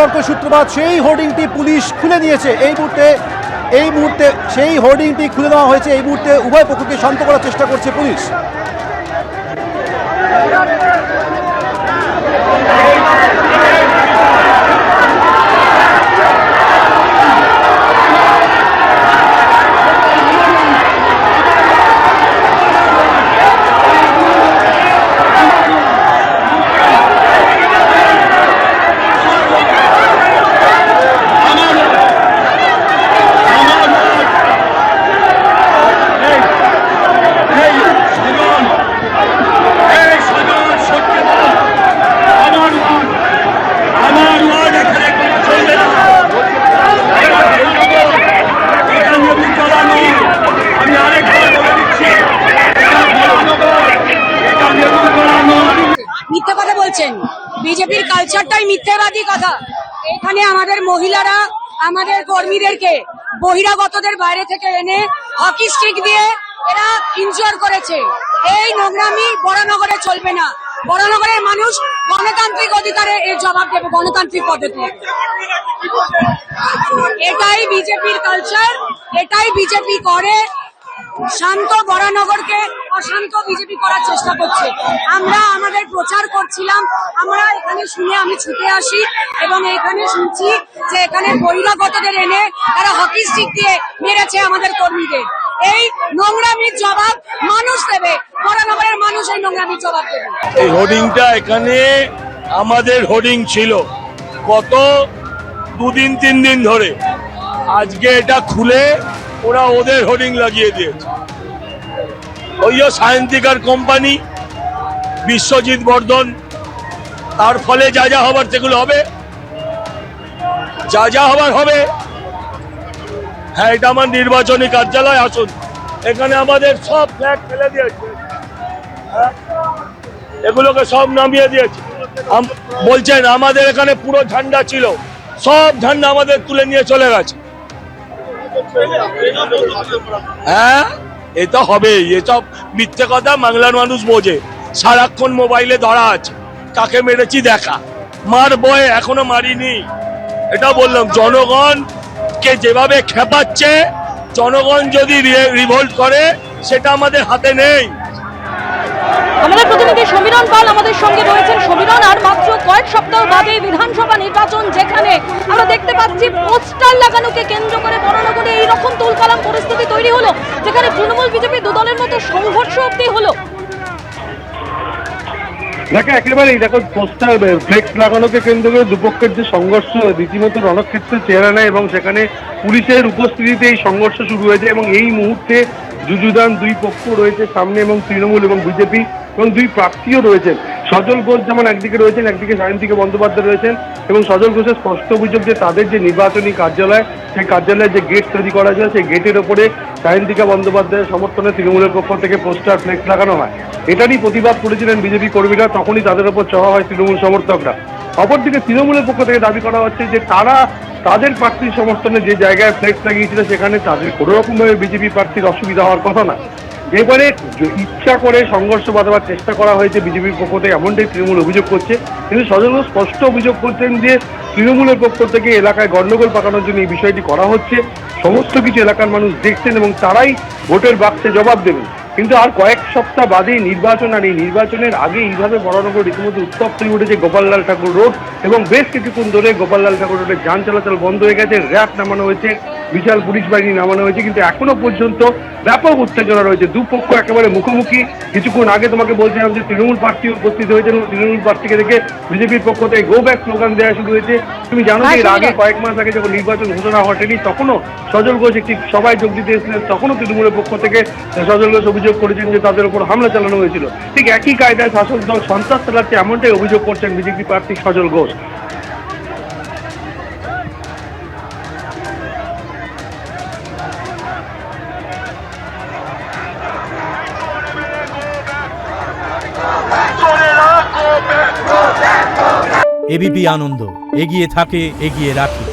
বিতর্ক সূত্রপাত, সেই হোর্ডিংটি পুলিশ খুলে নিয়েছে এই মুহূর্তে সেই হোর্ডিংটি খুলে দেওয়া হয়েছে। এই মুহূর্তে উভয় পক্ষকে শান্ত করার চেষ্টা করছে পুলিশ। মিথ্যে কথা বলছেন, বিজেপির কালচারটাই মিথ্যেবাদী কথা। এখানে আমাদের মহিলারা আমাদের কর্মীদেরকে বহিরাগতদের বাইরে থেকে এনে হকি স্টিক দিয়ে এরা ইনজোর করেছে। এই নোংরামি বড়নগরে চলবে না। বড়নগরের মানুষ গণতান্ত্রিক অধিকারে এর জবাব দেবে, গণতান্ত্রিক পদ্ধতি। এটাই বিজেপির কালচার, এটাই বিজেপি করে। শান্ত বরানগরকে অশান্ত বিজেপি করার চেষ্টা করছে। আমরা আমাদের প্রচার করছিলাম, আমরা এখানে শুনে আমি ছুটে আসি এবং এখানে শুনছি যে এখানে বহিরাগতদের এনে তারা হকি স্টিক দিয়ে মেরেছে আমাদের কর্মীদের। এই নোংরামির জবাব মানুষ দেবে, বরানগরের মানুষ এই নোংরামির জবাব দেবে। এই হোর্ডিংটা এখানে আমাদের হোর্ডিং ছিল গত 2-3 দিন ধরে। আজকে এটা খুলে ওরা ওদের হোর্ডিং লাগিয়ে দিয়েছে। ওই যে সায়ন্তিকার কোম্পানি, বিশ্বজিৎ বর্ধন, তার ফলে যা যা হবার সেগুলো হবে, যা যা হবার হবে। হ্যাঁ, এটা আমার নির্বাচনী কার্যালয়, আসুন। এখানে আমাদের সব ফ্ল্যাগ ফেলে দিয়েছে, এগুলোকে সব নামিয়ে দিয়েছে। বলছেন আমাদের এখানে পুরো ঝান্ডা ছিল, সব ঝান্ডা আমাদের তুলে নিয়ে চলে গেছে। হ্যাঁ, এটা হবে। এসব মিথ্যে কথা বাংলার মানুষ বোঝে। সারাক্ষণ মোবাইলে ধরা আছে, কাকে মেরেছি দেখা। মার বয়ে এখনো মারিনি। এটা বললাম, জনগণকে যেভাবে খেপাচ্ছে, জনগণ যদি রিভোল্ট করে সেটা আমাদের হাতে নেই। আমাদের প্রতিনিধি সমীরণ পাল আমাদের সঙ্গে রয়েছেন। সমীরণ, আর মাত্র কয়েক সপ্তাহ বাদে বিধানসভা নির্বাচন, যেখানে আমরা দেখতে পাচ্ছি পোস্টার লাগানোকে কেন্দ্র করে বরানগরে এইরকম তুলকালাম পরিস্থিতি তৈরি হলো, যেখানে তৃণমূল বিজেপি দুদলের মতো সংঘর্ষ অবধি হলো। দেখো, একেবারেই দেখো, পোস্টার ফ্লেক্স লাগানোকে কেন্দ্র করে দুপক্ষের যে সংঘর্ষ রীতিমতো রণক্ষেত্রে চেহারা নেয় এবং সেখানে পুলিশের উপস্থিতিতে এই সংঘর্ষ শুরু হয়েছে। এবং এই মুহূর্তে যুযুধান দুই পক্ষ রয়েছে সামনে, এবং তৃণমূল এবং বিজেপি, এবং দুই প্রার্থীও রয়েছেন। সজল ঘোষ যেমন একদিকে রয়েছেন, একদিকে সায়ন্তিকা বন্দ্যোপাধ্যায় রয়েছেন। এবং সজল ঘোষের স্পষ্ট অভিযোগ যে তাদের যে নির্বাচনী কার্যালয়, সেই কার্যালয়ের যে গেট তৈরি করা যায়, সেই গেটের ওপরে সায়ন্তিকা বন্দ্যোপাধ্যায়ের সমর্থনে তৃণমূলের পক্ষ থেকে পোস্টার ফ্লেক্স লাগানো হয়। এটারই প্রতিবাদ করেছিলেন বিজেপি কর্মীরা, তখনই তাদের ওপর চড়া হয় তৃণমূল সমর্থকরা। অপরদিকে তৃণমূলের পক্ষ থেকে দাবি করা হচ্ছে যে তারা তাদের প্রার্থীর সমর্থনে যে জায়গায় ফ্লেক্স লাগিয়েছিল সেখানে তাদের কোনো রকমভাবে বিজেপি প্রার্থীর অসুবিধা হওয়ার কথা না। এবারে ইচ্ছা করে সংঘর্ষ বাঁধাবার চেষ্টা করা হয়েছে বিজেপির পক্ষ থেকে, এমনটাই তৃণমূল অভিযোগ করছে। কিন্তু সজল স্পষ্ট অভিযোগ করছেন যে তৃণমূলের পক্ষ থেকে এলাকায় গন্ডগোল পাকানোর জন্য এই বিষয়টি করা হচ্ছে। সমস্ত কিছু এলাকার মানুষ দেখছেন এবং তারাই ভোটের বাক্সে জবাব দেবেন। কিন্তু আর কয়েক সপ্তাহ বাদেই নির্বাচন, আর এই নির্বাচনের আগে এইভাবে বরানগর রীতিমতো উত্তপ্ত হয়ে উঠেছে গোপাললাল ঠাকুর রোড, এবং বেশ কিছুক্ষণ ধরে গোপাললাল ঠাকুর রোডে যান চলাচল বন্ধ হয়ে গেছে। র্যাব নামানো হয়েছে, বিশাল পুলিশ বাহিনী নামানো হয়েছে, কিন্তু এখনো পর্যন্ত ব্যাপক উত্তেজনা রয়েছে। দুপক্ষ একেবারে মুখোমুখি। কিছুক্ষণ আগে তোমাকে বলছিলাম যে তৃণমূল প্রার্থী উপস্থিত হয়েছেন এবং তৃণমূল প্রার্থীকে দেখে বিজেপির পক্ষ থেকে গো ব্যাক স্লোগান দেওয়া শুরু হয়েছে। তুমি জানো যে এর আগে কয়েক মাস আগে যখন নির্বাচন ঘোষণা ঘটেনি, তখনও সজল ঘোষ একটি সভায় যোগ দিতে এসেছিলেন, তখনও তৃণমূলের পক্ষ থেকে সজল ঘোষ অভিযোগ করেছেন যে তাদের উপর হামলা চালানো হয়েছিল। ঠিক একই কায়দায় শাসক দল সন্ত্রাস চালাচ্ছে, এমনটাই অভিযোগ করছেন বিজেপি প্রার্থী সজল ঘোষ। এবিপি আনন্দ, এগিয়ে থাকে, এগিয়ে রাখে।